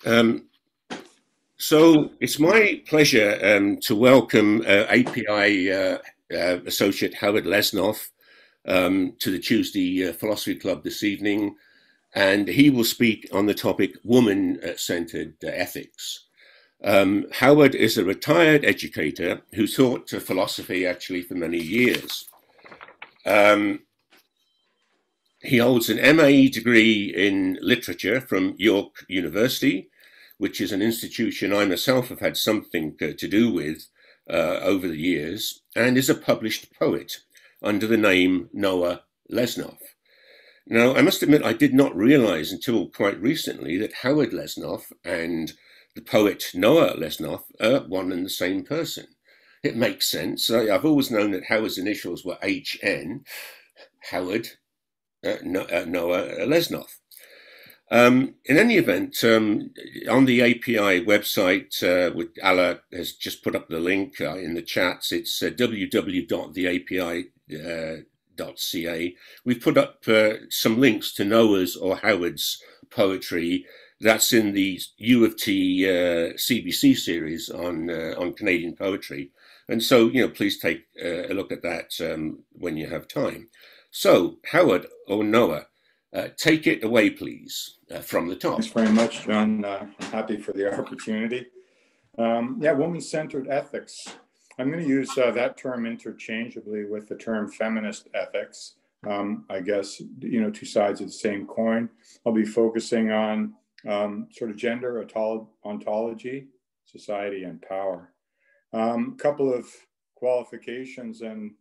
Um, so it's my pleasure to welcome API Associate Howard Leznoff to the Tuesday Philosophy Club this evening, and he will speak on the topic woman-centered ethics. Howard is a retired educator who taught philosophy actually for many years. Um, he holds an MA degree in literature from York University, which is an institution I myself have had something to do with over the years, and is a published poet under the name Noah Leznoff. Now, I must admit, I did not realize until quite recently that Howard Leznoff and the poet Noah Leznoff are one and the same person. It makes sense. I've always known that Howard's initials were HN, Howard Noah Leznoff. In any event, on the API website, which Allah has just put up the link in the chats, it's www.theapi.ca. We've put up some links to Noah's or Howard's poetry. That's in the U of T CBC series on Canadian poetry. And so, please take a look at that when you have time. So, Howard or Noah, take it away, please, from the top. Thanks very much, John. I'm happy for the opportunity. Woman-centered ethics. I'm going to use that term interchangeably with the term feminist ethics. I guess, two sides of the same coin. I'll be focusing on sort of gender ontology, society, and power. Couple of qualifications and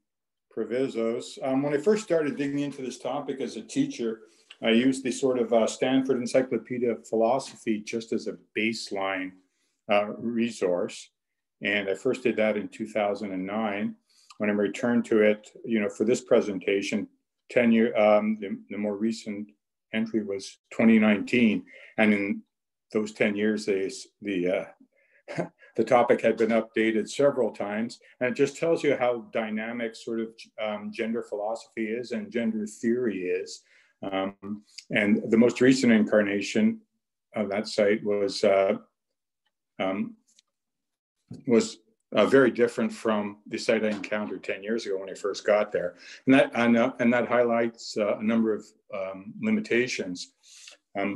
provisos. When I first started digging into this topic as a teacher, I used the sort of Stanford Encyclopedia of Philosophy just as a baseline resource. And I first did that in 2009. When I returned to it, for this presentation, the more recent entry was 2019. And in those 10 years, the topic had been updated several times, and it just tells you how dynamic sort of gender philosophy is and gender theory is. And the most recent incarnation of that site was very different from the site I encountered 10 years ago when I first got there. And that highlights a number of limitations,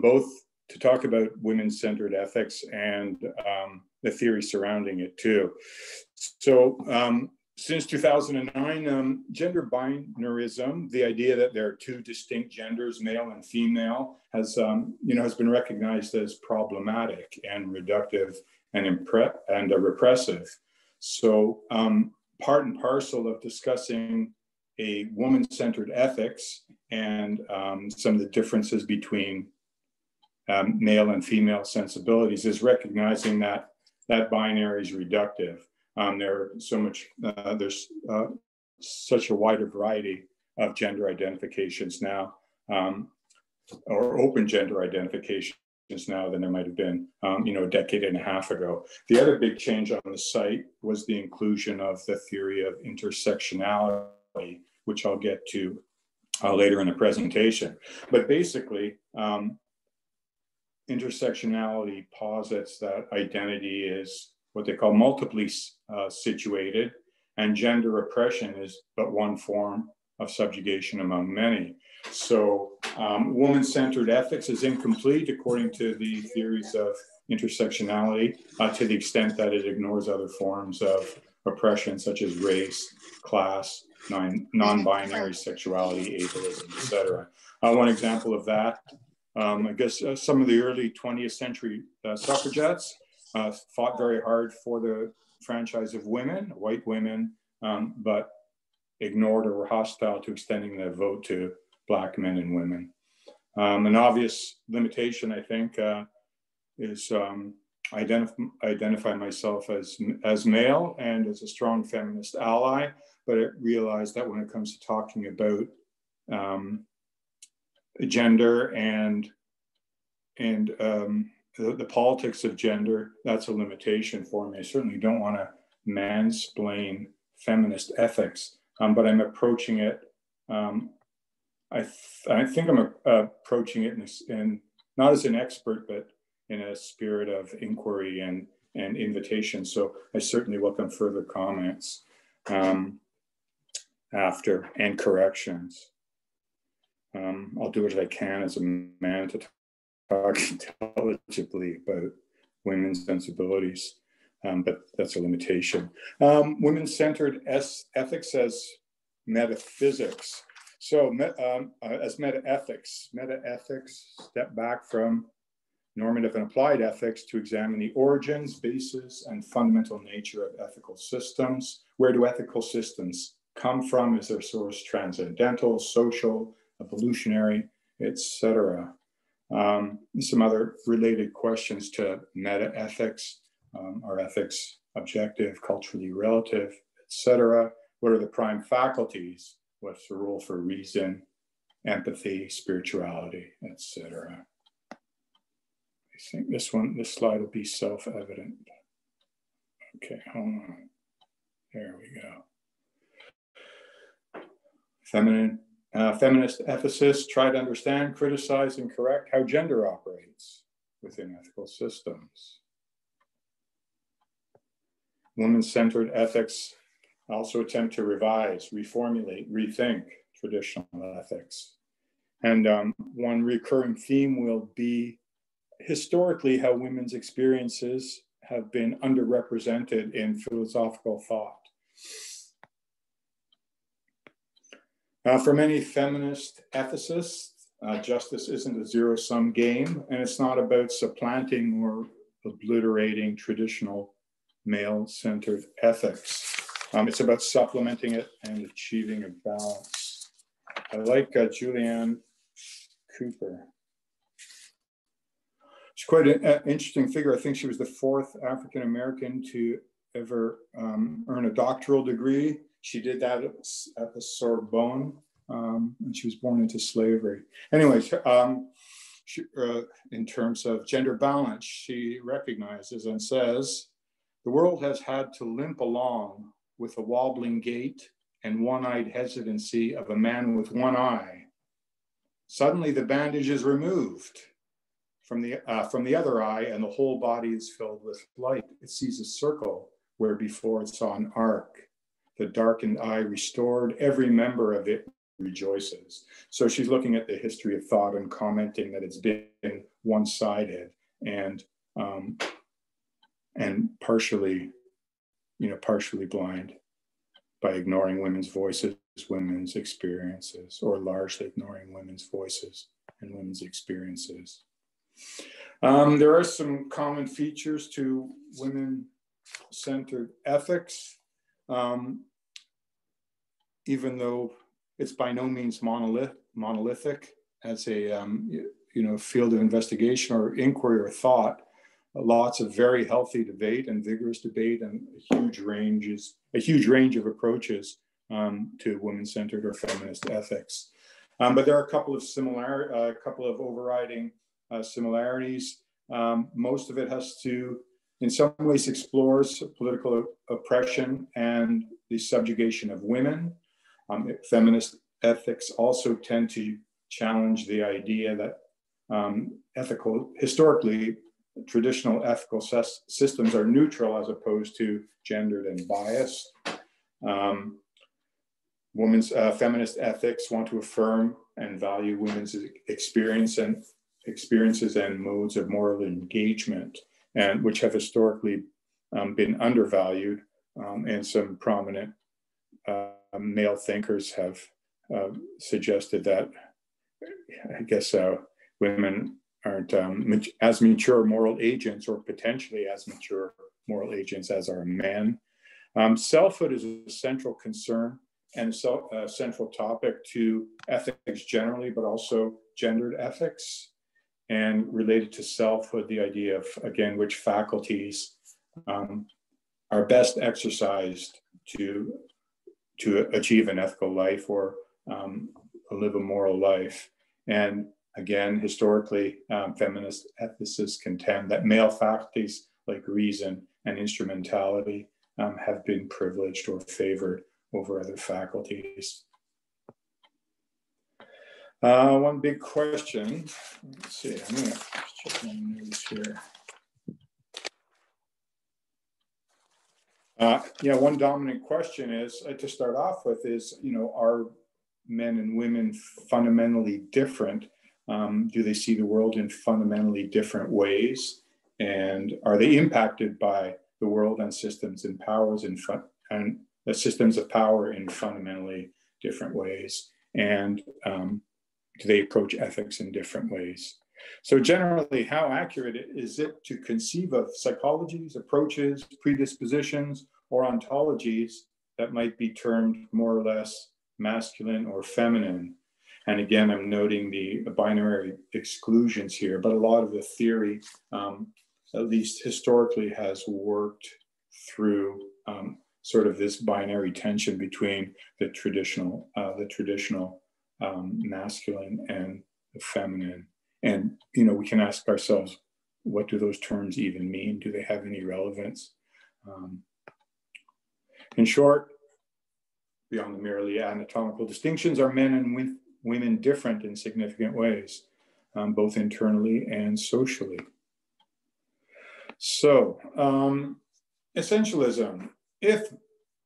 both to talk about women-centered ethics and the theory surrounding it too. So since 2009, gender binarism, the idea that there are two distinct genders, male and female, has been recognized as problematic and reductive and repressive. So part and parcel of discussing a woman-centered ethics and some of the differences between male and female sensibilities is recognizing that binary is reductive. There's such a wider variety of gender identifications now, or open gender identifications now than there might have been, a decade and a half ago. The other big change on the site was the inclusion of the theory of intersectionality, which I'll get to later in the presentation. But basically, intersectionality posits that identity is what they call multiply situated, and gender oppression is but one form of subjugation among many. So woman-centered ethics is incomplete according to the theories of intersectionality to the extent that it ignores other forms of oppression such as race, class, non-binary sexuality, ableism, etc. One example of that, I guess some of the early 20th century suffragettes fought very hard for the franchise of women, white women, but ignored or were hostile to extending the vote to Black men and women. An obvious limitation, I think, is identify myself as male and as a strong feminist ally, but I realized that when it comes to talking about gender and the politics of gender, that's a limitation for me. I certainly don't want to mansplain feminist ethics, but I'm approaching it. I think I'm approaching it in not as an expert, but in a spirit of inquiry and invitation. So I certainly welcome further comments after and corrections. I'll do what I can as a man to talk intelligibly about women's sensibilities, but that's a limitation. Women-centered ethics as metaphysics. So as meta-ethics step back from normative and applied ethics to examine the origins, basis, and fundamental nature of ethical systems. Where do ethical systems come from? Is their source transcendental, social, evolutionary, etc.? Some other related questions to meta-ethics. Are ethics objective, culturally relative, etc.? What are the prime faculties? What's the role for reason, empathy, spirituality, etc.? I think this slide will be self-evident. Okay, hold on. There we go. Feminist ethicists try to understand, criticize, and correct how gender operates within ethical systems. Women-centered ethics also attempt to revise, reformulate, rethink traditional ethics. And one recurring theme will be historically how women's experiences have been underrepresented in philosophical thought. For many feminist ethicists, justice isn't a zero-sum game, and it's not about supplanting or obliterating traditional male-centered ethics. It's about supplementing it and achieving a balance. I like Julianne Cooper. She's quite an interesting figure. I think she was the 4th African-American to ever earn a doctoral degree. She did that at the Sorbonne, and she was born into slavery. Anyways, in terms of gender balance, she recognizes and says, the world has had to limp along with a wobbling gait and one-eyed hesitancy of a man with one eye. Suddenly the bandage is removed from the other eye, and the whole body is filled with light. It sees a circle where before it saw an arc. The darkened eye restored, every member of it rejoices. So she's looking at the history of thought and commenting that it's been one-sided and partially blind by ignoring women's voices, women's experiences, or largely ignoring women's voices and women's experiences. There are some common features to women-centered ethics, even though it's by no means monolithic as a field of investigation or inquiry or thought. Lots of very healthy debate and vigorous debate, and a huge range of approaches to women-centered or feminist ethics. But there are a couple of overriding similarities. Most of it has to, in some ways, explores political oppression and the subjugation of women. Feminist ethics also tend to challenge the idea that historically, traditional ethical systems are neutral as opposed to gendered and biased. Feminist ethics want to affirm and value women's experiences and modes of moral engagement, and which have historically been undervalued. And some prominent male thinkers have suggested that, I guess, women aren't as mature moral agents, or potentially as mature moral agents as are men. Selfhood is a central concern and a central topic to ethics generally, but also gendered ethics. And related to selfhood, the idea of, again, which faculties are best exercised to achieve an ethical life or live a moral life. And again, historically, feminist ethicists contend that male faculties like reason and instrumentality have been privileged or favored over other faculties. One big question. Let's see. I'm going to check my notes here. Yeah, one dominant question is, to start off with, is, are men and women fundamentally different? Do they see the world in fundamentally different ways? And are they impacted by the world and systems and powers and the systems of power in fundamentally different ways? And do they approach ethics in different ways? So generally, how accurate is it to conceive of psychologies, approaches, predispositions, or ontologies that might be termed more or less masculine or feminine? And again, I'm noting the binary exclusions here, but a lot of the theory, at least historically, has worked through sort of this binary tension between the traditional masculine and the feminine. And, we can ask ourselves, what do those terms even mean? Do they have any relevance? In short, beyond the merely anatomical distinctions, are men and women different in significant ways, both internally and socially? So, essentialism. If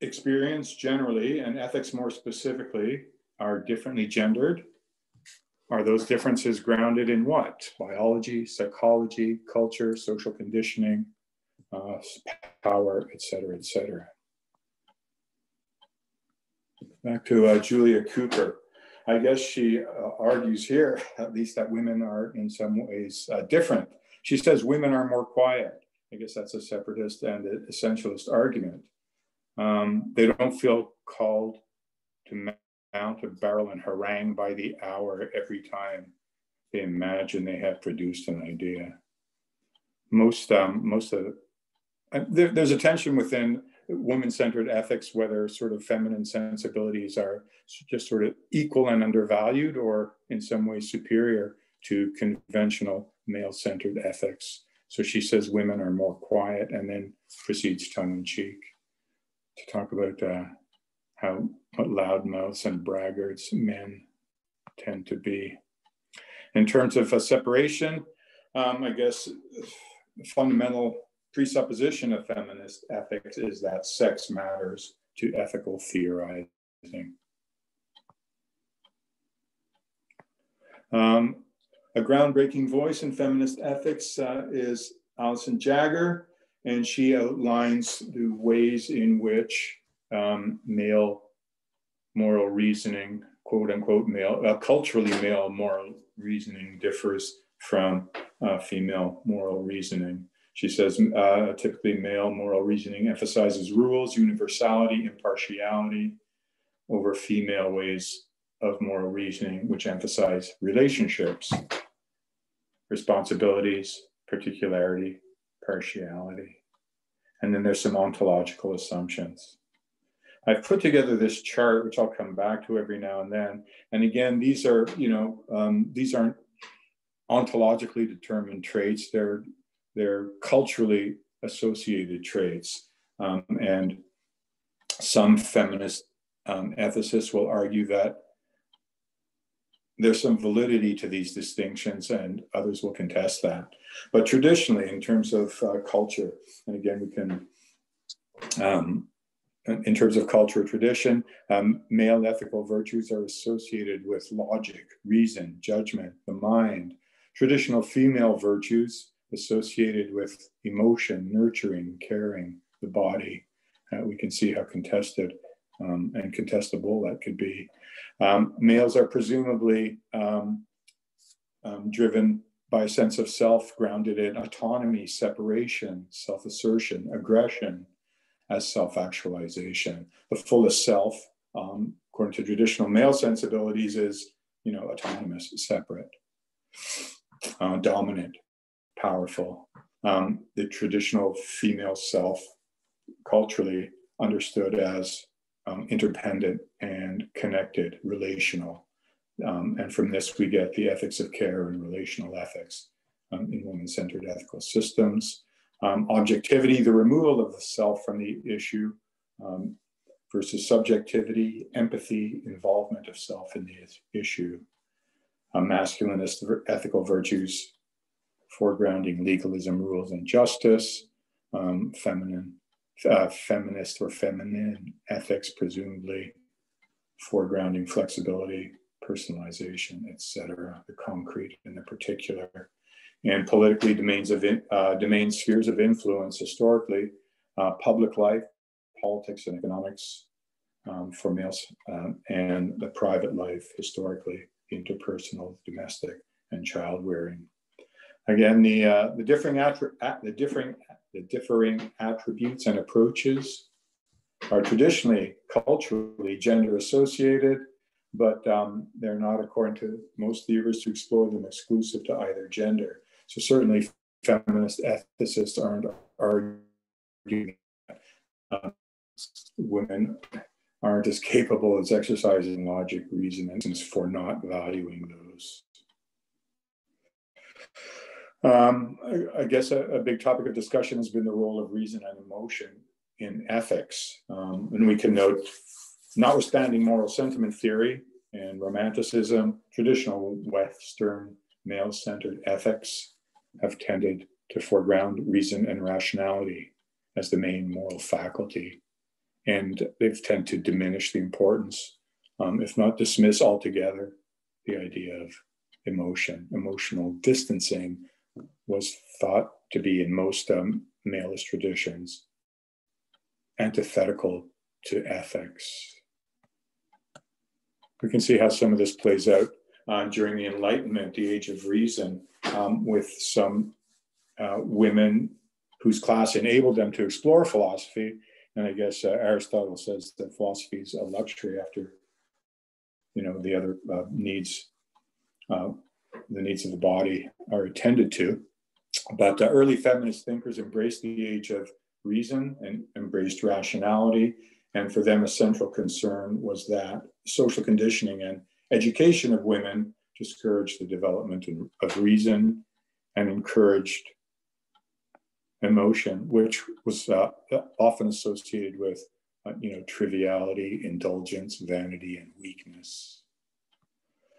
experience generally and ethics more specifically are differently gendered, are those differences grounded in what? Biology, psychology, culture, social conditioning, power, et cetera, et cetera. Back to Julia Cooper. I guess she argues here, at least, that women are in some ways different. She says women are more quiet. I guess that's a separatist and an essentialist argument. They don't feel called to mount a barrel and harangue by the hour every time they imagine they have produced an idea. There's a tension within woman-centered ethics, whether sort of feminine sensibilities are just sort of equal and undervalued, or in some way superior to conventional male-centered ethics. So she says women are more quiet, and then proceeds tongue-in-cheek to talk about what loudmouths and braggarts men tend to be. In terms of a separation, I guess the fundamental presupposition of feminist ethics is that sex matters to ethical theorizing. A groundbreaking voice in feminist ethics is Alison Jagger, and she outlines the ways in which male moral reasoning, quote unquote, culturally male moral reasoning differs from female moral reasoning. She says typically male moral reasoning emphasizes rules, universality, impartiality over female ways of moral reasoning, which emphasize relationships, responsibilities, particularity, partiality. And then there's some ontological assumptions. I've put together this chart, which I'll come back to every now and then. And again, these are, these aren't ontologically determined traits. They're culturally associated traits. And some feminist ethicists will argue that there's some validity to these distinctions, and others will contest that. But traditionally, in terms of culture, and again, we can, in terms of culture tradition, male ethical virtues are associated with logic, reason, judgment, the mind. Traditional female virtues associated with emotion, nurturing, caring, the body. We can see how contested and contestable that could be. Males are presumably driven by a sense of self, grounded in autonomy, separation, self-assertion, aggression as self-actualization. The fullest self, according to traditional male sensibilities, is, autonomous, separate, dominant, powerful. The traditional female self, culturally understood as interdependent and connected, relational. And from this, we get the ethics of care and relational ethics in woman-centered ethical systems. Objectivity, the removal of the self from the issue, versus subjectivity, empathy, involvement of self in the issue. masculinist ethical virtues, foregrounding legalism, rules, and justice, feminist or feminine ethics, presumably foregrounding flexibility, personalization, etc., the concrete and the particular, and politically domain spheres of influence historically, public life, politics and economics for males, and the private life historically, interpersonal, domestic, and child rearing. Again, the differing attributes and approaches are traditionally, culturally gender associated, but they're not, according to most theorists who explore them, exclusive to either gender. So certainly feminist ethicists aren't arguing that women aren't as capable as exercising logic, reason, and for not valuing those. I guess a big topic of discussion has been the role of reason and emotion in ethics. And we can note, notwithstanding moral sentiment theory and romanticism, traditional Western male-centered ethics have tended to foreground reason and rationality as the main moral faculty. And they've tended to diminish the importance, if not dismiss altogether, the idea of emotion. Emotional distancing was thought to be, in most maleist traditions, antithetical to ethics. We can see how some of this plays out during the Enlightenment, the Age of Reason, with some women whose class enabled them to explore philosophy. And I guess Aristotle says that philosophy is a luxury after, the other needs, the needs of the body are attended to. But early feminist thinkers embraced the age of reason and embraced rationality. And for them, a central concern was that social conditioning and education of women discouraged the development of reason and encouraged emotion, which was often associated with, triviality, indulgence, vanity, and weakness.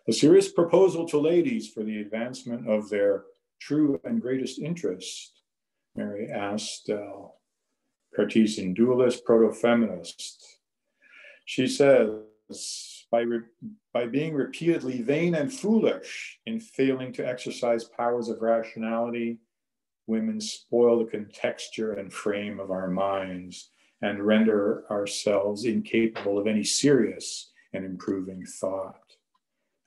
A serious proposal to ladies for the advancement of their true and greatest interest, Mary Astle, Cartesian dualist, proto-feminist. She says, by being repeatedly vain and foolish in failing to exercise powers of rationality, women spoil the contexture and frame of our minds and render ourselves incapable of any serious and improving thought.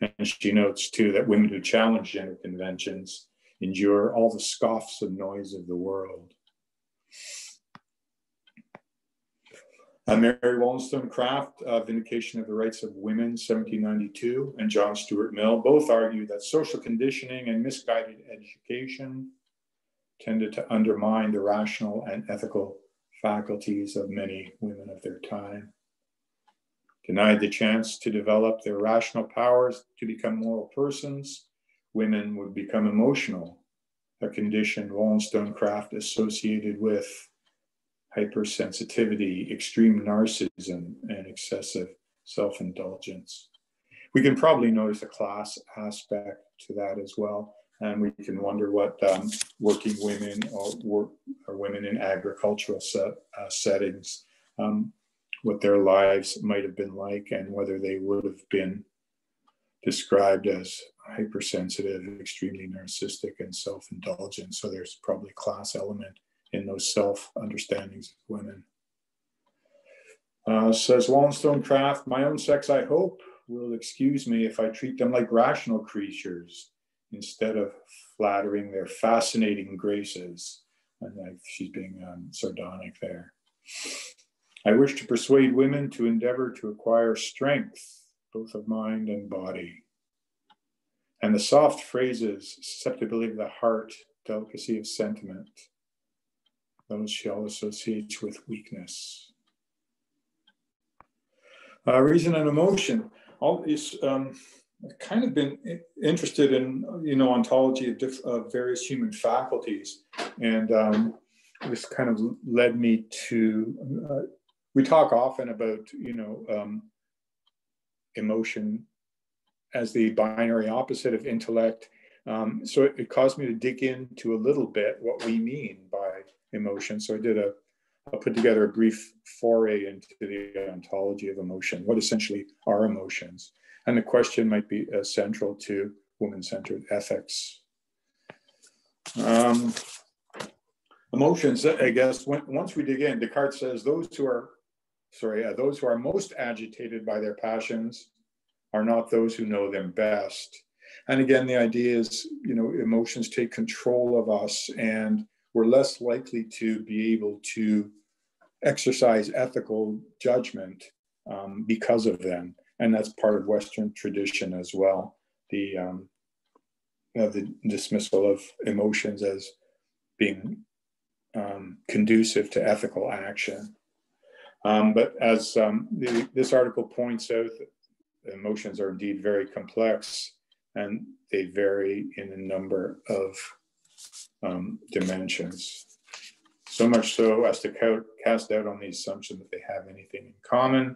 And she notes too that women who challenge gender conventions endure all the scoffs and noise of the world. Mary Wollstonecraft, Vindication of the Rights of Women, 1792, and John Stuart Mill both argue that social conditioning and misguided education tended to undermine the rational and ethical faculties of many women of their time. Denied the chance to develop their rational powers to become moral persons, women would become emotional, a condition Wollstonecraft associated with hypersensitivity, extreme narcissism, and excessive self-indulgence. We can probably notice a class aspect to that as well. And we can wonder what working women or women in agricultural settings, what their lives might have been like, and whether they would have been described as hypersensitive, extremely narcissistic, and self-indulgent. So there's probably a class element in those self-understandings of women. Says Wollstonecraft, my own sex, I hope, will excuse me if I treat them like rational creatures instead of flattering their fascinating graces. And like she's being sardonic there. I wish to persuade women to endeavor to acquire strength, both of mind and body. And the soft phrases, susceptibility of the heart, delicacy of sentiment, those shall associate with weakness. Reason and emotion. All is I've kind of been interested in, ontology of various human faculties. And this kind of led me to, we talk often about, emotion as the binary opposite of intellect. So it caused me to dig into a little bit what we mean by emotion. So I put together a brief foray into the ontology of emotion, what essentially are emotions. And the question might be central to woman-centered ethics. Emotions, I guess, once we dig in, Descartes says those who are most agitated by their passions are not those who know them best. And again, the idea is, emotions take control of us, and we're less likely to be able to exercise ethical judgment because of them. And that's part of Western tradition as well. The dismissal of emotions as being conducive to ethical action. But as this article points out, emotions are indeed very complex, and they vary in a number of dimensions. So much so as to cast doubt on the assumption that they have anything in common.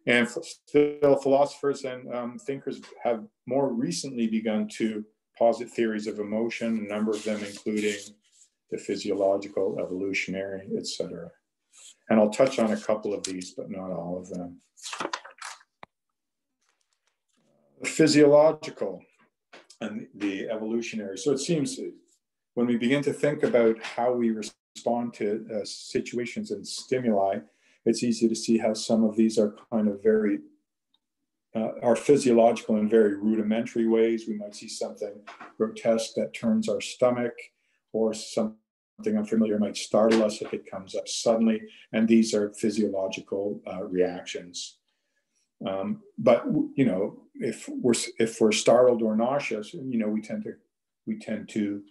And still, philosophers and thinkers have more recently begun to posit theories of emotion, a number of them including the physiological, evolutionary, etc. And I'll touch on a couple of these, but not all of them. The physiological and the evolutionary. So it seems when we begin to think about how we respond to situations and stimuli, it's easy to see how some of these are kind of are physiological in very rudimentary ways. We might see something grotesque that turns our stomach, or something unfamiliar might startle us if it comes up suddenly. And these are physiological reactions. But if we're startled or nauseous, we tend to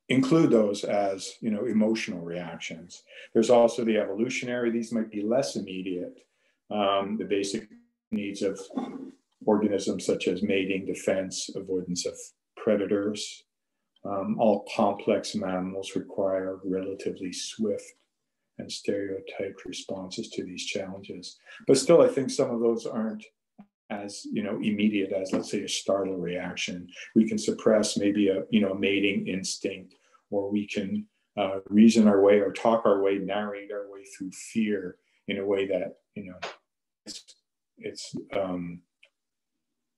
include those as emotional reactions. There's also the evolutionary. These might be less immediate. The basic needs of organisms such as mating, defense, avoidance of predators. All complex mammals require relatively swift and stereotyped responses to these challenges. But still, I think some of those aren't as immediate as, let's say, a startle reaction. We can suppress maybe a mating instinct, or we can reason our way or talk our way, narrate our way through fear in a way that it's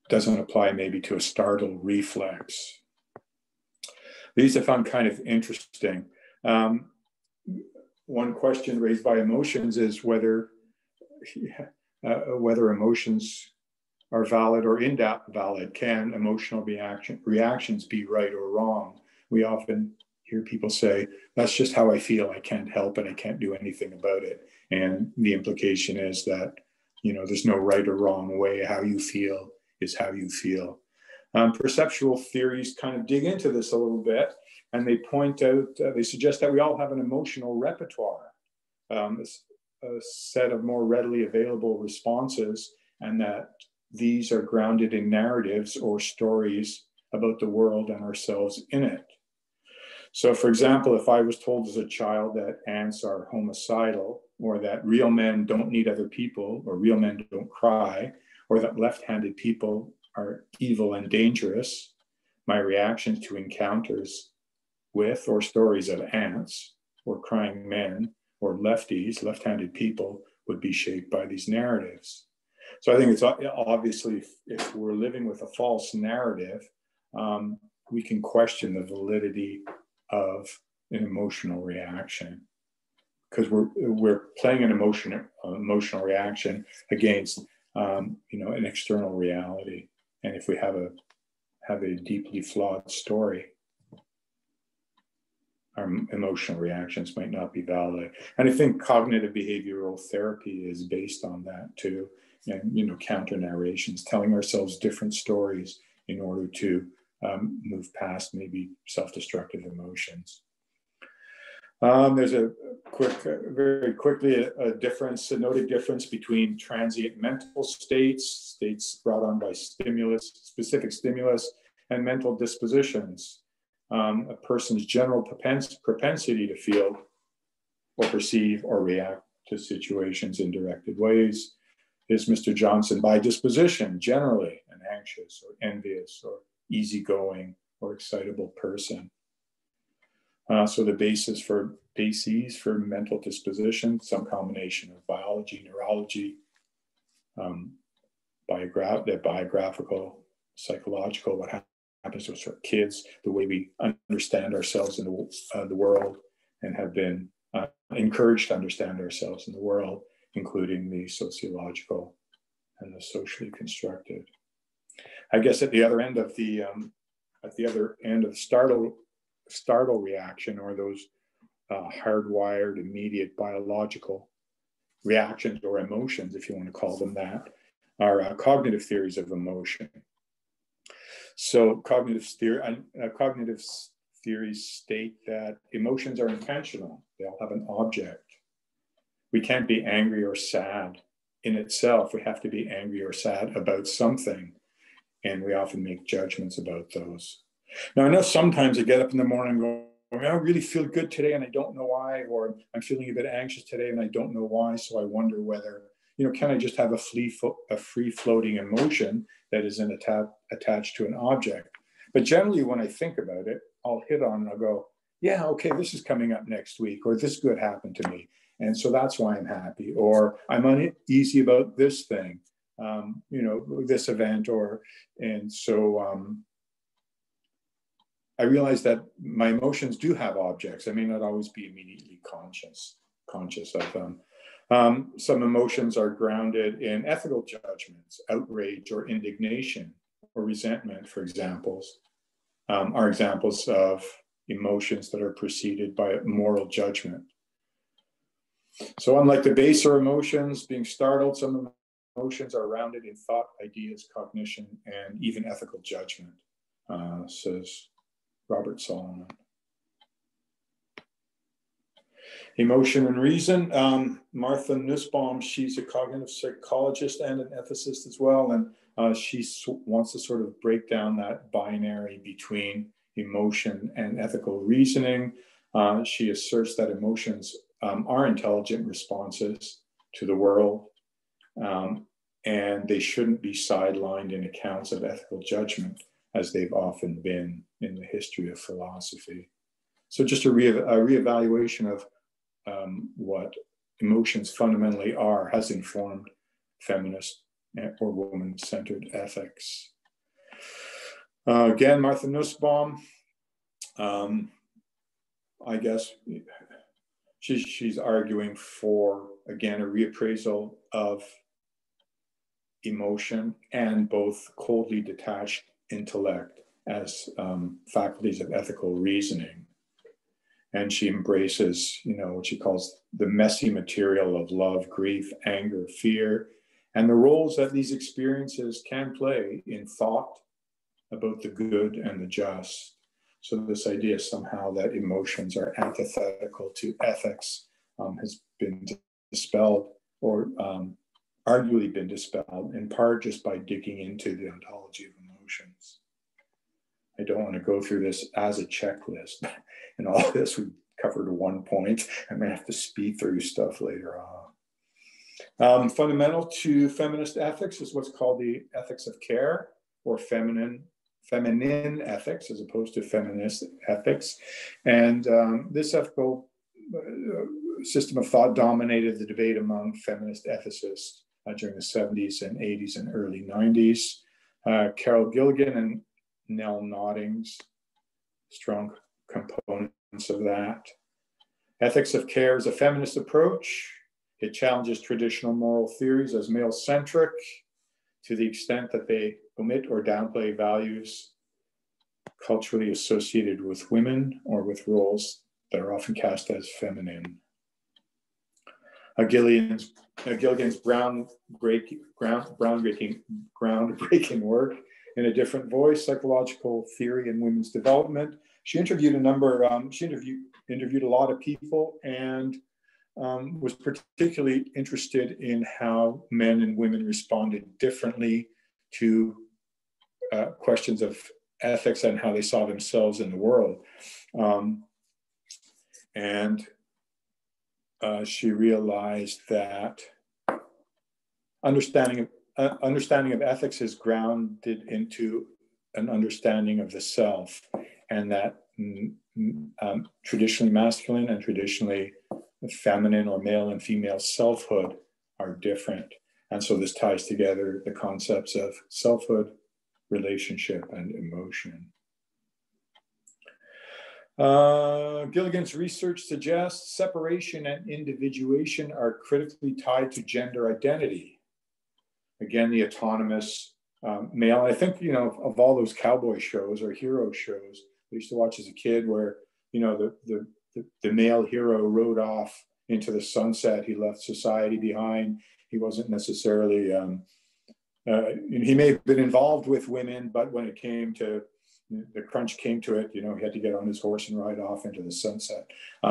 doesn't apply maybe to a startle reflex. These I found kind of interesting. One question raised by emotions is whether emotions are valid or invalid. Can emotional reactions be right or wrong? We often hear people say, that's just how I feel. I can't help it. I can't do anything about it. And the implication is that, there's no right or wrong way. How you feel is how you feel. Perceptual theories kind of dig into this a little bit, and they point out, they suggest that we all have an emotional repertoire, a set of more readily available responses, and that these are grounded in narratives or stories about the world and ourselves in it. So, for example, if I was told as a child that ants are homicidal, or that real men don't need other people, or real men don't cry, or that left-handed people are evil and dangerous, my reactions to encounters with or stories of ants, or crying men, or lefties, left-handed people, would be shaped by these narratives. So I think it's obviously, if we're living with a false narrative, we can question the validity of an emotional reaction, because we're playing an emotional reaction against an external reality. And if we have a deeply flawed story, our emotional reactions might not be valid. And I think cognitive behavioral therapy is based on that too. And counter narrations, telling ourselves different stories in order to move past maybe self-destructive emotions. There's very quickly a difference, a noted difference between transient mental states brought on by specific stimulus, and mental dispositions. A person's general propensity to feel or perceive or react to situations in directed ways is Mr. Johnson by disposition, generally an anxious or envious or easygoing or excitable person? So the bases for mental disposition, some combination of biology, neurology, biographical, psychological, what happens to us for kids, the way we understand ourselves in the world and have been encouraged to understand ourselves in the world, including the sociological and the socially constructed. I guess at the other end of the startle reaction, or those hardwired immediate biological reactions or emotions, if you want to call them that, are cognitive theories of emotion. So cognitive theories state that emotions are intentional. They all have an object. We can't be angry or sad in itself. We have to be angry or sad about something. And we often make judgments about those. Now, I know sometimes I get up in the morning and go, I really feel good today and I don't know why, or I'm feeling a bit anxious today and I don't know why. So I wonder whether, can I just have a free-floating emotion that isn't attached to an object? But generally, when I think about it, I'll hit on and I'll go, yeah, okay, this is coming up next week, or this good happened to me. And so that's why I'm happy, or I'm uneasy about this thing, this event, and so I realize that my emotions do have objects. I may not always be immediately conscious of them. Some emotions are grounded in ethical judgments, outrage or indignation or resentment, for examples, are examples of emotions that are preceded by a moral judgment. So unlike the baser emotions, being startled, some emotions are rounded in thought, ideas, cognition, and even ethical judgment, says Robert Solomon. Emotion and reason. Martha Nussbaum, she's a cognitive psychologist and an ethicist as well, and she wants to sort of break down that binary between emotion and ethical reasoning. She asserts that emotions are intelligent responses to the world, and they shouldn't be sidelined in accounts of ethical judgment, as they've often been in the history of philosophy. So just a reevaluation of what emotions fundamentally are has informed feminist or woman-centered ethics. Again, Martha Nussbaum, I guess she's arguing for, again, a reappraisal of emotion and both coldly detached intellect as faculties of ethical reasoning. And she embraces, what she calls the messy material of love, grief, anger, fear, and the roles that these experiences can play in thought about the good and the just. So this idea somehow that emotions are antithetical to ethics has been dispelled, or arguably been dispelled, in part just by digging into the ontology of emotions. I don't want to go through this as a checklist. And all this we covered at one point. I may have to speed through stuff later on. Fundamental to feminist ethics is what's called the ethics of care, or feminine ethics, as opposed to feminist ethics. And this ethical system of thought dominated the debate among feminist ethicists during the 70s and 80s and early 90s. Carol Gilligan and Nell Noddings, strong components of that. Ethics of care is a feminist approach. It challenges traditional moral theories as male-centric to the extent that they omit or downplay values culturally associated with women or with roles that are often cast as feminine. Gilligan's groundbreaking work in A Different Voice, Psychological Theory in Women's Development. She interviewed interviewed a lot of people, and was particularly interested in how men and women responded differently to questions of ethics and how they saw themselves in the world. And she realized that understanding of ethics is grounded into an understanding of the self, and that traditionally masculine and traditionally feminine or male and female selfhood are different. And so this ties together the concepts of selfhood, relationship, and emotion. Gilligan's research suggests separation and individuation are critically tied to gender identity. Again, the autonomous male. I think, you know, of all those cowboy shows or hero shows I used to watch as a kid, where, you know, the male hero rode off into the sunset. He left society behind. He wasn't necessarily, he may have been involved with women, but when it came to the crunch came to it, you know, he had to get on his horse and ride off into the sunset.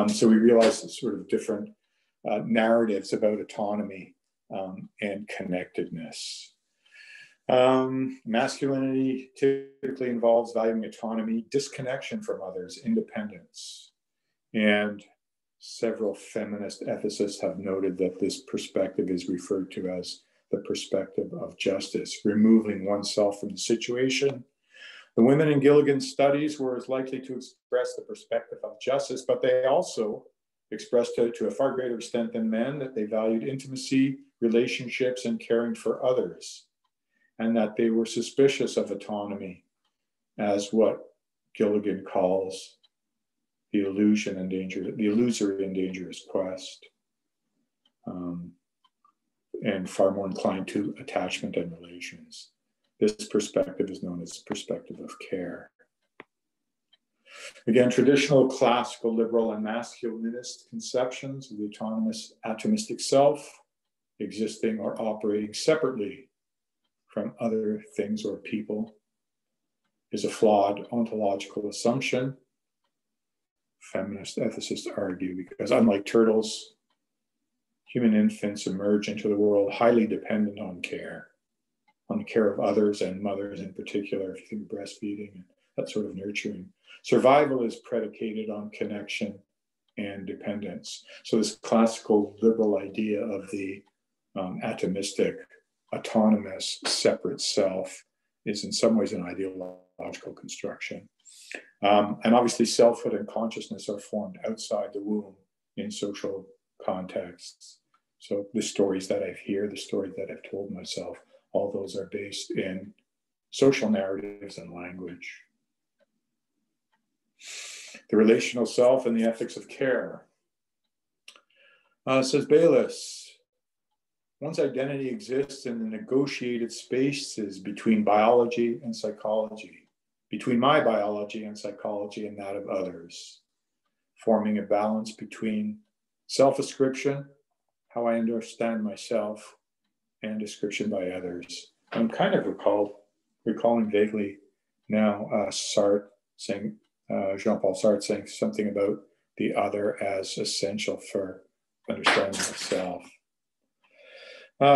So we realized sort of different narratives about autonomy and connectedness. Masculinity typically involves valuing autonomy, disconnection from others, independence. And several feminist ethicists have noted that this perspective is referred to as the perspective of justice, removing oneself from the situation. The women in Gilligan's studies were as likely to express the perspective of justice, but they also expressed to a far greater extent than men that they valued intimacy, relationships, and caring for others, and that they were suspicious of autonomy as what Gilligan calls the illusory and dangerous quest, and far more inclined to attachment and relations. This perspective is known as the perspective of care. Again, traditional classical liberal and masculinist conceptions of the autonomous atomistic self, existing or operating separately from other things or people, is a flawed ontological assumption, feminist ethicists argue, because unlike turtles, human infants emerge into the world highly dependent on the care of others and mothers in particular, if you think of breastfeeding and that sort of nurturing. Survival is predicated on connection and dependence. So this classical liberal idea of the atomistic, autonomous, separate self is in some ways an ideological construction. And obviously selfhood and consciousness are formed outside the womb in social contexts. So the stories that I hear, the stories that I've told myself, all those are based in social narratives and language. The relational self and the ethics of care. Says Baylis, one's identity exists in the negotiated spaces between biology and psychology, between my biology and psychology and that of others, forming a balance between self-ascription, how I understand myself, and description by others. I'm kind of recalling vaguely now Sartre saying, Jean-Paul Sartre saying something about the other as essential for understanding myself.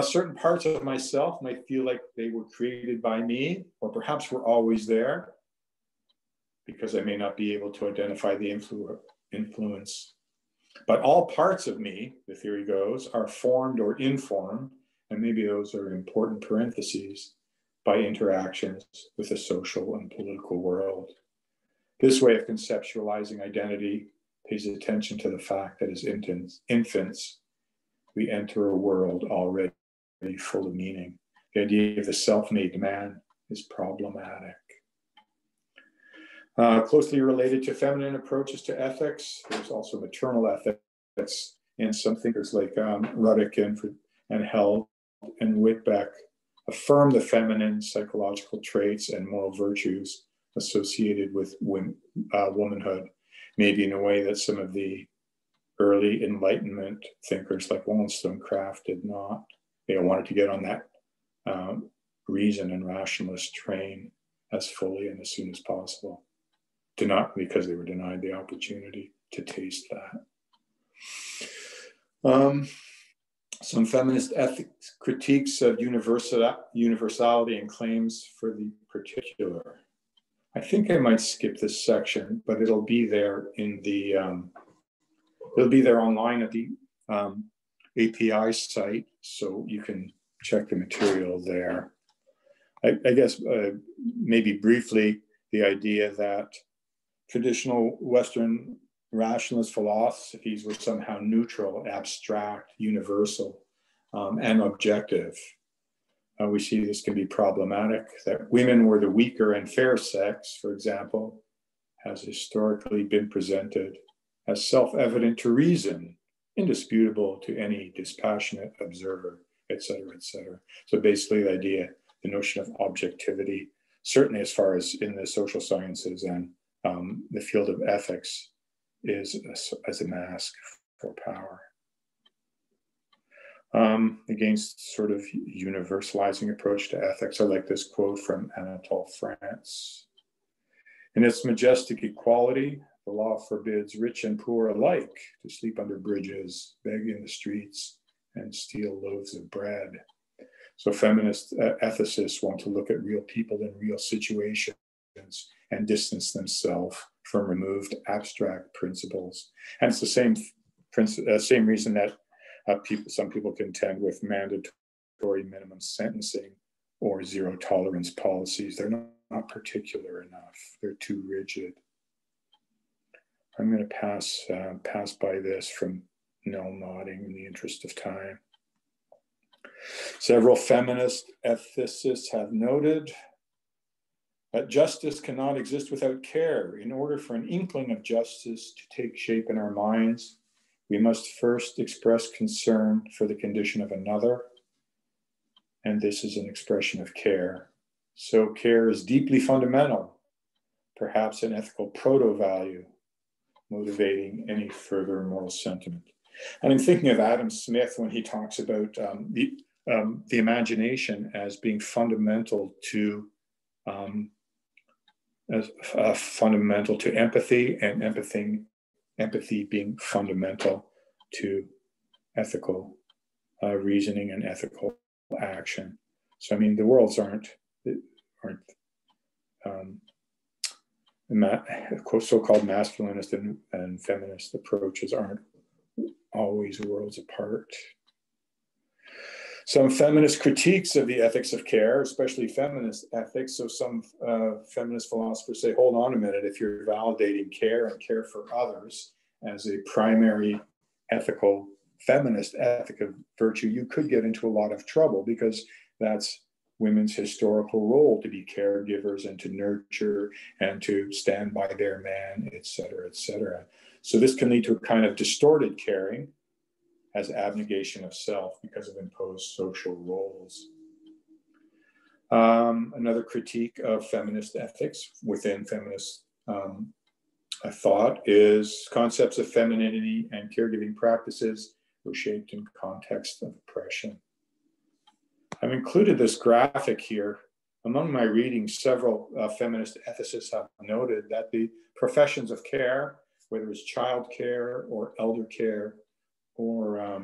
Certain parts of myself might feel like they were created by me, or perhaps were always there, because I may not be able to identify the influence. But all parts of me, the theory goes, are formed or informed, and maybe those are important parentheses, by interactions with the social and political world. This way of conceptualizing identity pays attention to the fact that as infants, we enter a world already full of meaning. The idea of the self-made man is problematic. Closely related to feminine approaches to ethics, there's also maternal ethics, and some thinkers like Ruddick and Held and Whitbeck affirm the feminine psychological traits and moral virtues associated with womanhood, maybe in a way that some of the early Enlightenment thinkers like Wollstonecraft did not. They wanted to get on that reason and rationalist train as fully and as soon as possible, because they were denied the opportunity to taste that. Some feminist ethics critiques of universality and claims for the particular. I think I might skip this section, but it'll be there in the, it'll be there online at the API site, so you can check the material there. I guess maybe briefly, the idea that traditional Western rationalist philosophies were somehow neutral, abstract, universal, and objective. We see this can be problematic, that women were the weaker and fair sex, for example, has historically been presented as self-evident to reason, indisputable to any dispassionate observer, et cetera, et cetera. So basically the idea, the notion of objectivity, certainly as far as in the social sciences and the field of ethics, is as a mask for power. Against sort of universalizing approach to ethics, I like this quote from Anatole France. In its majestic equality, the law forbids rich and poor alike to sleep under bridges, beg in the streets, and steal loaves of bread. So feminist ethicists want to look at real people in real situations and distance themselves from removed abstract principles. And it's the same reason that some people contend with mandatory minimum sentencing or zero tolerance policies. They're not particular enough. They're too rigid. I'm going to pass by this from no nodding in the interest of time. Several feminist ethicists have noted that justice cannot exist without care. In order for an inkling of justice to take shape in our minds, we must first express concern for the condition of another, and this is an expression of care. So care is deeply fundamental, perhaps an ethical proto-value, motivating any further moral sentiment. And I'm thinking of Adam Smith when he talks about the imagination as being fundamental to empathy, and empathy being fundamental to ethical reasoning and ethical action. So I mean, the worlds aren't so-called masculinist and feminist approaches aren't always worlds apart. Some feminist critiques of the ethics of care, especially feminist ethics. So some feminist philosophers say, hold on a minute, if you're validating care and care for others as a primary ethical, feminist ethic of virtue, you could get into a lot of trouble, because that's women's historical role, to be caregivers and to nurture and to stand by their man, et cetera, et cetera. So this can lead to a kind of distorted caring as abnegation of self because of imposed social roles. Another critique of feminist ethics within feminist thought is concepts of femininity and caregiving practices were shaped in context of oppression. I've included this graphic here. Among my readings, several feminist ethicists have noted that the professions of care, whether it's child care or elder care or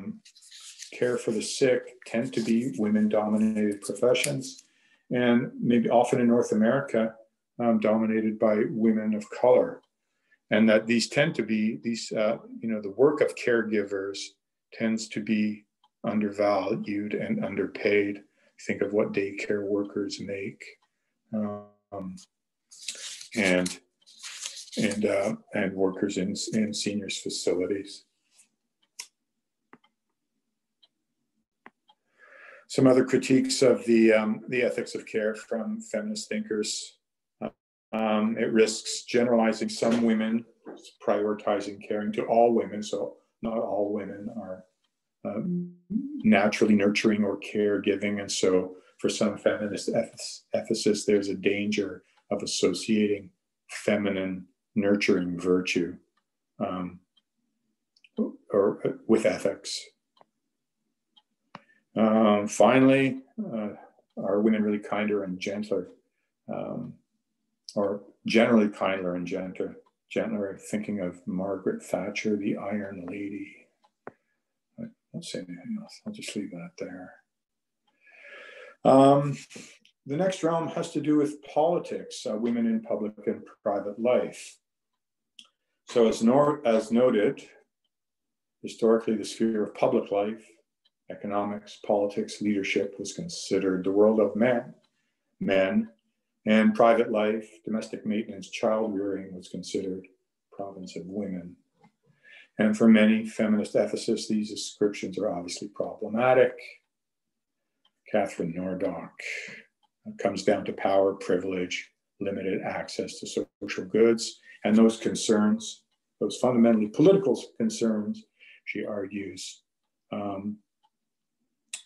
care for the sick, tend to be women-dominated professions, and maybe often in North America, dominated by women of color. And that these tend to be, the work of caregivers tends to be undervalued and underpaid. Think of what daycare workers make, and workers in seniors facilities. Some other critiques of the ethics of care from feminist thinkers. It risks generalizing some women, prioritizing caring to all women. So not all women are naturally nurturing or caregiving. And so for some feminist ethicists, there's a danger of associating feminine nurturing virtue or with ethics. Finally, are women really kinder and gentler, or generally kinder and gentler? Thinking of Margaret Thatcher, the Iron Lady. I won't say anything else. I'll just leave that there. The next realm has to do with politics, women in public and private life. So as noted, historically, the sphere of public life economics, politics, leadership was considered the world of men, and private life, domestic maintenance, child rearing was considered province of women. And for many feminist ethicists, these descriptions are obviously problematic. Catherine Nordock. It comes down to power, privilege, limited access to social goods, and those concerns, those fundamentally political concerns, she argues,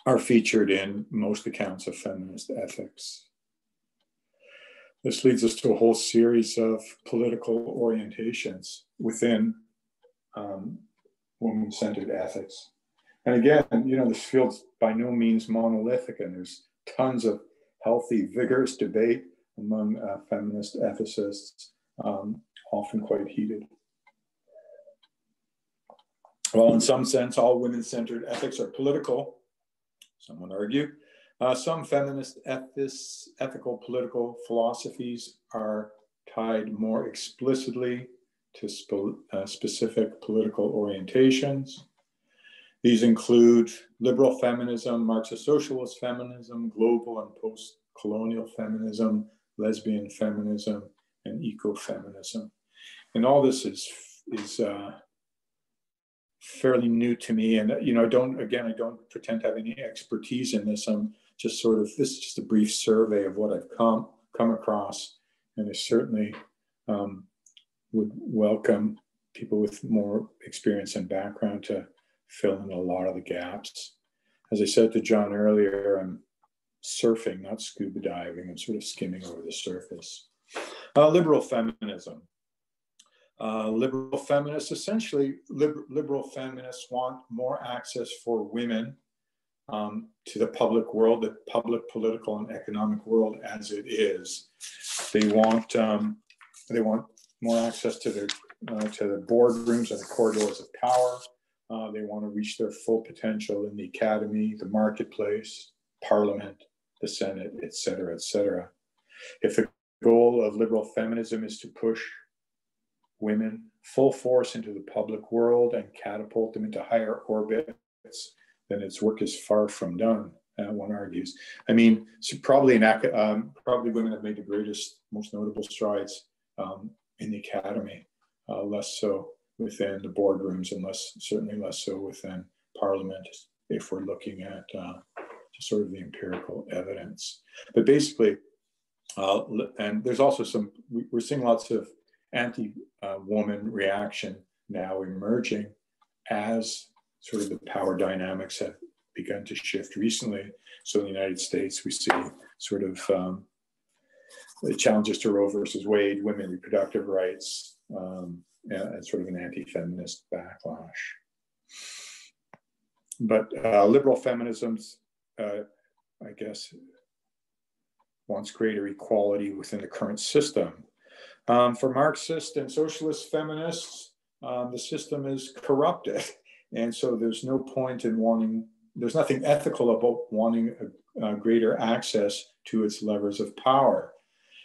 are featured in most accounts of feminist ethics. This leads us to a whole series of political orientations within woman-centered ethics. And again, this field's by no means monolithic, and there's tons of healthy, vigorous debate among feminist ethicists, often quite heated. Well, in some sense, all women-centered ethics are political, some would argue. Some feminist ethical political philosophies are tied more explicitly to specific political orientations. These include liberal feminism, Marxist-socialist feminism, global and post-colonial feminism, lesbian feminism, and ecofeminism. And all this is fairly new to me. And I don't pretend to have any expertise in this. I'm just this is just a brief survey of what I've come across, and I certainly would welcome people with more experience and background to fill in a lot of the gaps. As I said to John earlier, I'm surfing, not scuba diving. I'm sort of skimming over the surface. Liberal feminism. Liberal feminists, essentially, liberal feminists want more access for women to the public world, the public political and economic world as it is. They want more access to the boardrooms and the corridors of power. They want to reach their full potential in the academy, the marketplace, parliament, the Senate, et cetera, et cetera. If the goal of liberal feminism is to push women full force into the public world and catapult them into higher orbits, then its work is far from done, one argues. I mean, so probably women have made the greatest, most notable strides in the academy, less so within the boardrooms, and certainly less so within parliament, if we're looking at just sort of the empirical evidence. But basically, and there's also we're seeing lots of anti-woman reaction now emerging as sort of the power dynamics have begun to shift recently. So in the United States, we see sort of the challenges to Roe versus Wade, women reproductive rights, and sort of an anti-feminist backlash. But liberal feminism's, I guess, wants greater equality within the current system. For Marxist and socialist feminists, the system is corrupted. And so there's no point in there's nothing ethical about wanting a greater access to its levers of power.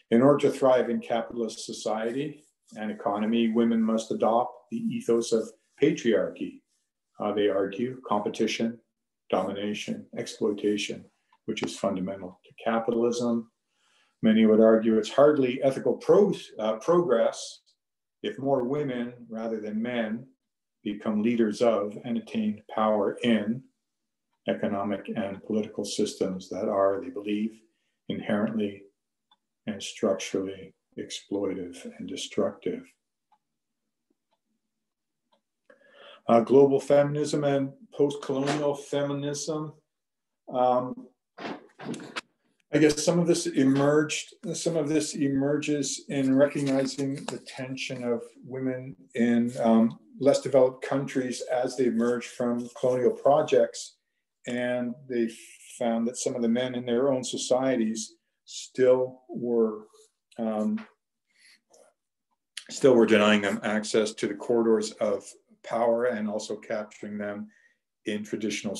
In order to thrive in capitalist society and economy, women must adopt the ethos of patriarchy. They argue competition, domination, exploitation, which is fundamental to capitalism. Many would argue it's hardly ethical progress if more women rather than men become leaders of and attain power in economic and political systems that are, they believe, inherently and structurally exploitive and destructive. Global feminism and post-colonial feminism. I guess some of this emerges in recognizing the tension of women in less developed countries as they emerge from colonial projects. And they found that some of the men in their own societies still were denying them access to the corridors of power and also capturing them in traditional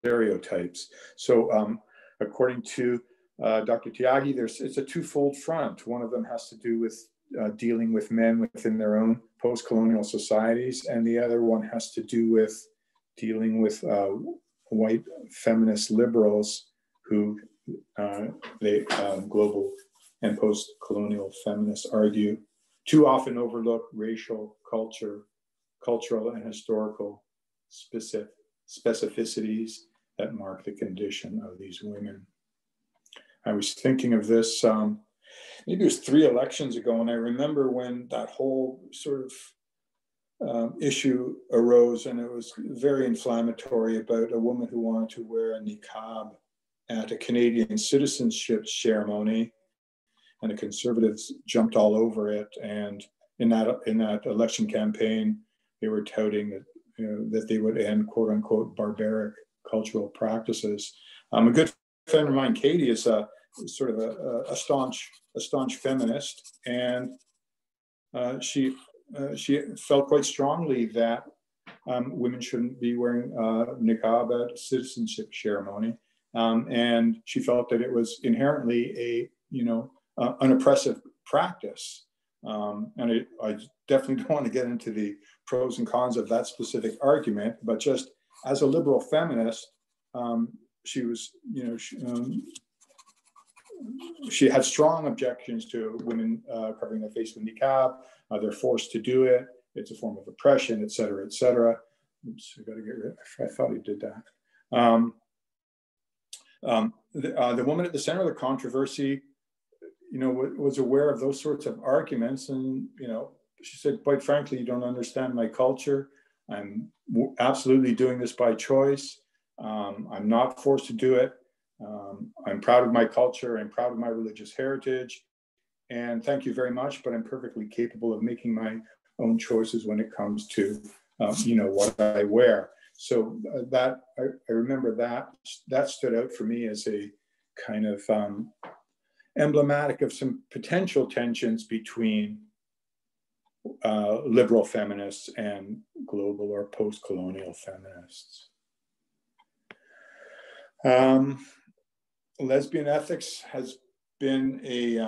stereotypes. So according to Dr. Tyagi, it's a twofold front. One of them has to do with dealing with men within their own post-colonial societies, and the other one has to do with dealing with white feminist liberals who global and post-colonial feminists argue too often overlook racial, cultural and historical specificities that mark the condition of these women. I was thinking of this, maybe it was 3 elections ago, and I remember when that whole sort of issue arose, and it was very inflammatory about a woman who wanted to wear a niqab at a Canadian citizenship ceremony, and the Conservatives jumped all over it. And in that election campaign, they were touting that, that they would end "quote unquote" barbaric cultural practices. A good friend of mine, Katie, is sort of a staunch feminist, and she felt quite strongly that women shouldn't be wearing niqab at a citizenship ceremony, and she felt that it was inherently an oppressive practice. And I definitely don't want to get into the pros and cons of that specific argument, but just as a liberal feminist, she was, she had strong objections to women covering their face with niqab. They're forced to do it. It's a form of oppression, et cetera, et cetera. Oops, I got to get rid. I thought he did that. The woman at the center of the controversy, was aware of those sorts of arguments, and she said, quite frankly, you don't understand my culture. I'm absolutely doing this by choice. I'm not forced to do it. I'm proud of my culture. I'm proud of my religious heritage. And thank you very much, but I'm perfectly capable of making my own choices when it comes to, what I wear. So that I remember that stood out for me as a kind of emblematic of some potential tensions between liberal feminists and global or post-colonial feminists. Lesbian ethics has been a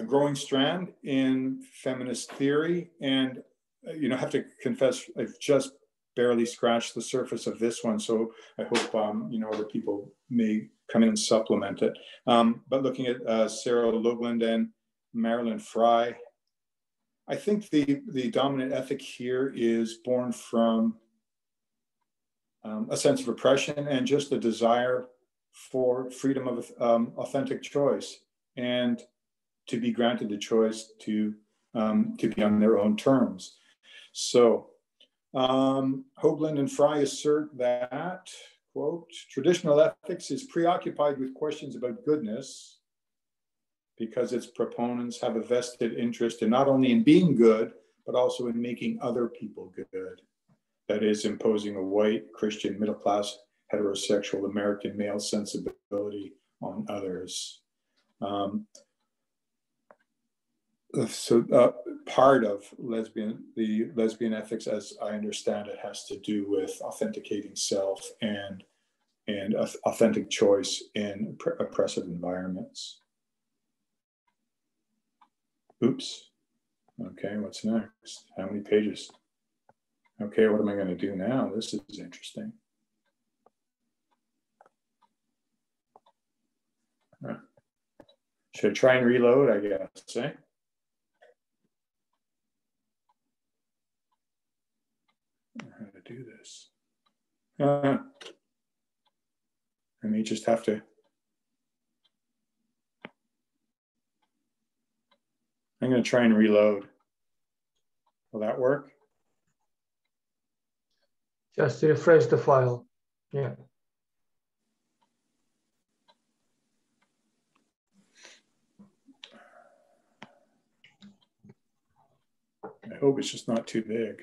growing strand in feminist theory, and I have to confess, I've just barely scratched the surface of this one, so I hope other people may come in and supplement it. But looking at Sarah Loveland and Marilyn Fry, I think the dominant ethic here is born from a sense of oppression and just a desire for freedom of authentic choice, and to be granted the choice to be on their own terms. So Hoagland and Fry assert that, quote, traditional ethics is preoccupied with questions about goodness because its proponents have a vested interest in not only in being good, but also in making other people good. That is, imposing a white, Christian, middle-class, heterosexual American male sensibility on others. Part of the lesbian ethics, as I understand it, has to do with authenticating self and authentic choice in oppressive environments. Oops. Okay, what's next? How many pages? Okay, what am I going to do now? This is interesting. Should I try and reload, I guess, eh? How to do this? I may just have to. I'm going to try and reload. Will that work? Just refresh the file. Yeah. I hope it's just not too big.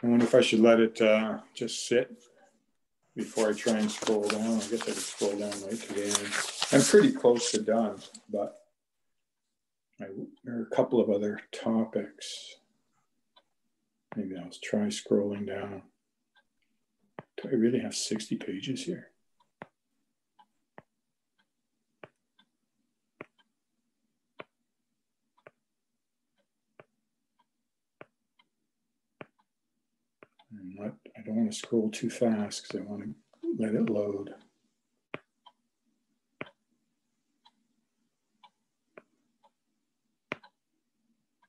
I wonder if I should let it just sit. before I try and scroll down. I guess I could scroll down right to the end. I'm pretty close to done, but there are a couple of other topics. Maybe I'll try scrolling down. Do I really have 60 pages here? I don't want to scroll too fast because I want to let it load.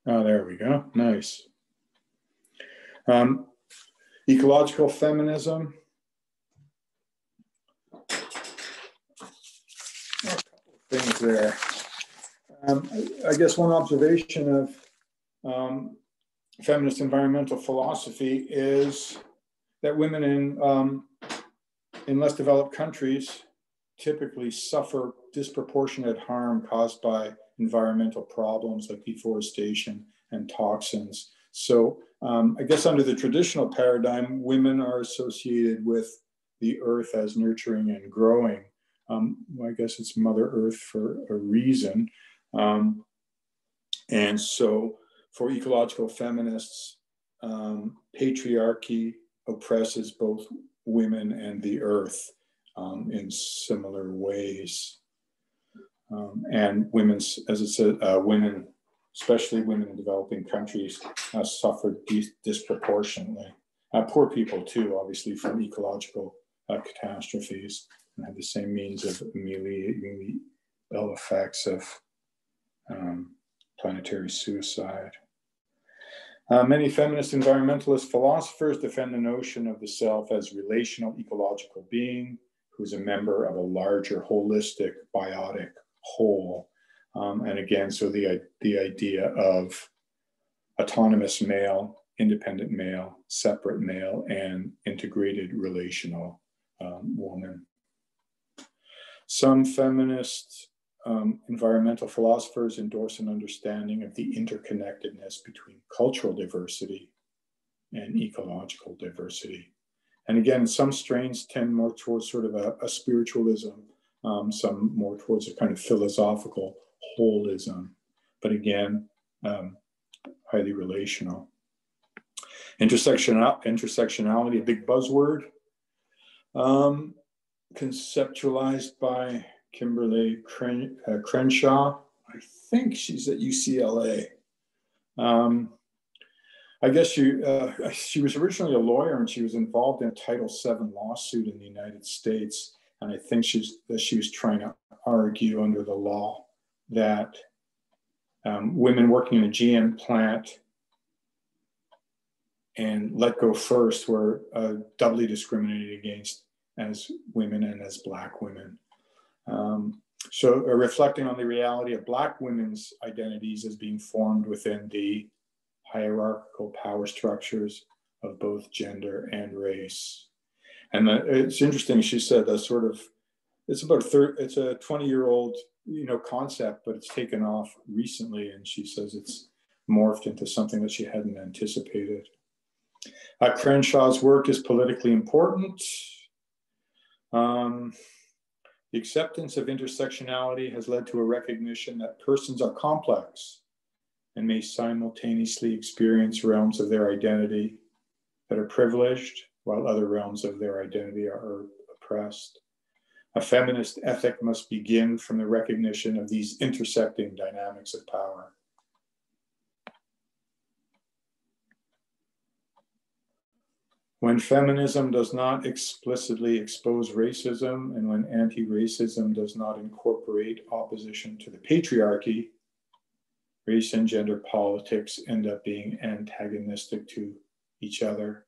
Oh, there we go. Nice. Ecological feminism. A couple of things there. I guess one observation of feminist environmental philosophy is that women in less developed countries typically suffer disproportionate harm caused by environmental problems like deforestation and toxins. So I guess under the traditional paradigm, women are associated with the earth as nurturing and growing. I guess it's Mother Earth for a reason. And so for ecological feminists, patriarchy oppresses both women and the earth in similar ways. And women's, as it said, women, especially women in developing countries, suffered disproportionately. Poor people too, obviously, from ecological catastrophes, and have the same means of ameliorating the ill effects of planetary suicide. Many feminist environmentalist philosophers defend the notion of the self as relational ecological being who is a member of a larger holistic biotic whole. And again, so the idea of autonomous male, independent male, separate male, and integrated relational woman. Some feminist environmental philosophers endorse an understanding of the interconnectedness between cultural diversity and ecological diversity. And again, some strains tend more towards sort of a spiritualism, some more towards a kind of philosophical holism, but again, highly relational. Intersectionality, a big buzzword, conceptualized by Kimberly Crenshaw. I think she's at UCLA. I guess she was originally a lawyer, and she was involved in a Title VII lawsuit in the United States. And I think she was trying to argue under the law that women working in a GM plant and let go first were doubly discriminated against as women and as Black women. So reflecting on the reality of Black women's identities as being formed within the hierarchical power structures of both gender and race. And it's interesting, she said that sort of, it's a 20-year-old, concept, but it's taken off recently. And she says it's morphed into something that she hadn't anticipated. Crenshaw's work is politically important. The acceptance of intersectionality has led to a recognition that persons are complex and may simultaneously experience realms of their identity that are privileged, while other realms of their identity are oppressed. A feminist ethic must begin from the recognition of these intersecting dynamics of power. When feminism does not explicitly expose racism, and when anti-racism does not incorporate opposition to the patriarchy, race and gender politics end up being antagonistic to each other,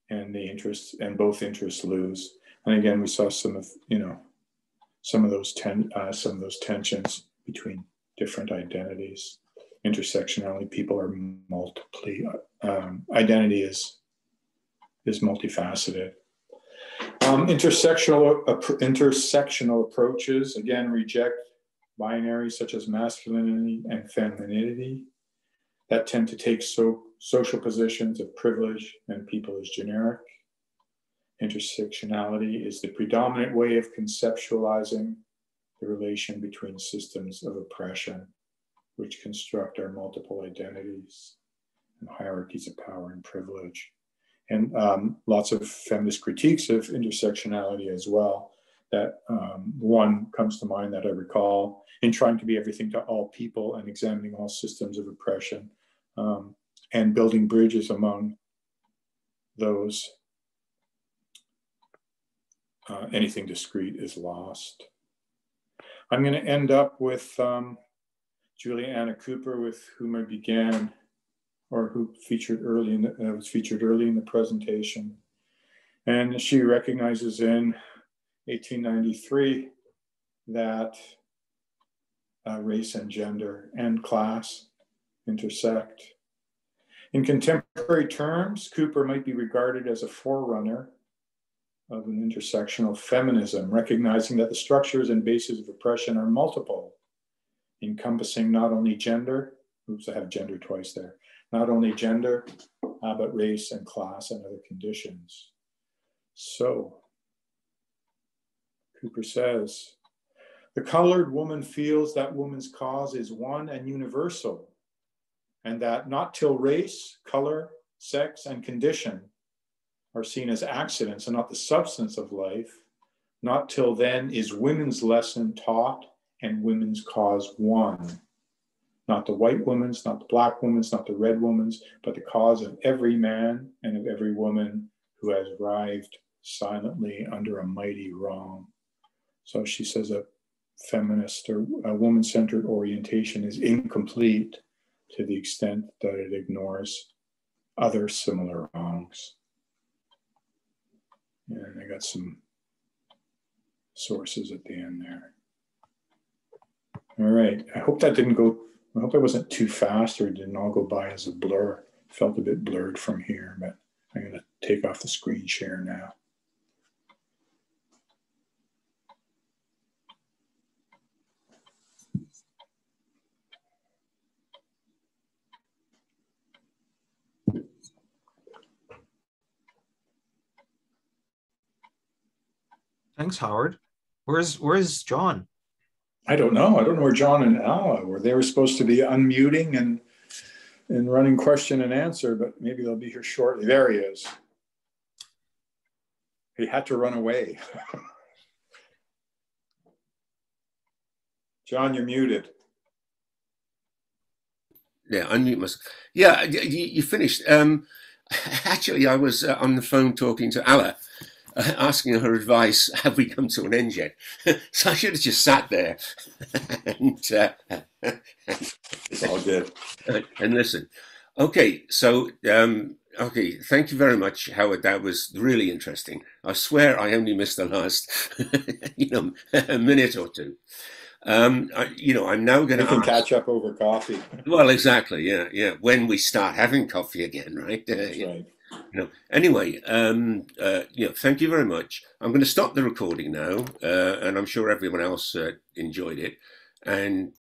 and both interests lose. And again, we saw some of those tensions between different identities. Intersectionality, people are identity is multifaceted. Intersectional approaches, again, reject binaries such as masculinity and femininity that tend to take social positions of privilege and people as generic. Intersectionality is the predominant way of conceptualizing the relation between systems of oppression, which construct our multiple identities and hierarchies of power and privilege. And lots of feminist critiques of intersectionality as well. That one comes to mind that I recall in trying to be everything to all people and examining all systems of oppression and building bridges among those. Anything discrete is lost. I'm going to end up with Juliana Cooper, with whom I began, or who featured early was featured early in the presentation. And she recognizes in 1893 that race and gender and class intersect. In contemporary terms, Cooper might be regarded as a forerunner of an intersectional feminism, recognizing that the structures and bases of oppression are multiple, encompassing not only gender, oops, I have gender twice there, not only gender, but race and class and other conditions. So, Cooper says, the colored woman feels that woman's cause is one and universal, and that not till race, color, sex, and condition are seen as accidents and not the substance of life, not till then is women's lesson taught and women's cause won. Not the white woman's, not the black woman's, not the red woman's, but the cause of every man and of every woman who has writhed silently under a mighty wrong. So she says a feminist or a woman-centered orientation is incomplete to the extent that it ignores other similar wrongs. And I got some sources at the end there. All right, I hope that didn't go, I hope it wasn't too fast or it didn't all go by as a blur. It felt a bit blurred from here, but I'm gonna take off the screen share now. Thanks, Howard. Where's John? I don't know. I don't know where John and Ala were. They were supposed to be unmuting and running question and answer, but maybe they'll be here shortly. There he is. He had to run away. John, you're muted. Yeah, unmute myself. Yeah, you finished. Actually, I was on the phone talking to Ala, asking her advice. Have we come to an end yet? So I should have just sat there and It's all good. And listen. Okay, so okay, thank you very much, Howard. That was really interesting. I swear I only missed the last, a minute or two. I'm now going to catch up over coffee. Well, exactly. Yeah. When we start having coffee again, right? That's right. Anyway, thank you very much. I'm going to stop the recording now, and I'm sure everyone else enjoyed it. And